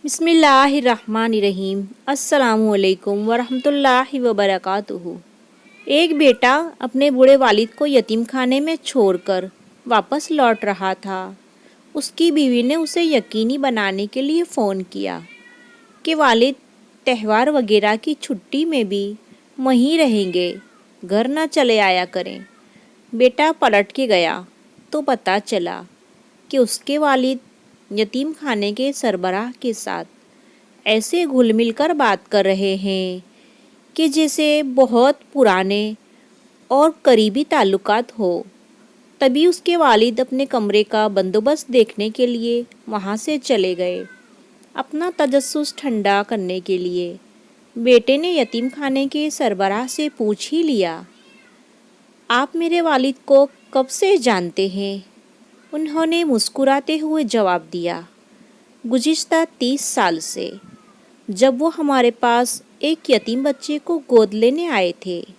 بسم اللہ الرحمن الرحیم۔ السلام علیکم ورحمۃ اللہ وبرکاتہ۔ ایک بیٹا اپنے بوڑھے والد کو یتیم خانے میں چھوڑ کر واپس لوٹ رہا تھا۔ اس کی بیوی نے اسے یقینی بنانے کے لیے فون کیا کہ والد تہوار وغیرہ کی چھٹی میں بھی وہیں رہیں گے، گھر نہ چلے آیا کریں۔ بیٹا پلٹ کے گیا تو پتہ چلا کہ اس کے والد یتیم خانے کے سربراہ کے ساتھ ایسے گھل مل کر بات کر رہے ہیں کہ جیسے بہت پرانے اور قریبی تعلقات ہو۔ تبھی اس کے والد اپنے کمرے کا بندوبست دیکھنے کے لیے وہاں سے چلے گئے، اپنا تجسس ٹھنڈا کرنے کے لیے۔ بیٹے نے یتیم خانے کے سربراہ سے پوچھ ہی لیا، آپ میرے والد کو کب سے جانتے ہیں؟ انہوں نے مسکراتے ہوئے جواب دیا، گزشتہ 30 سال سے، جب وہ ہمارے پاس ایک یتیم بچے کو گود لینے آئے تھے۔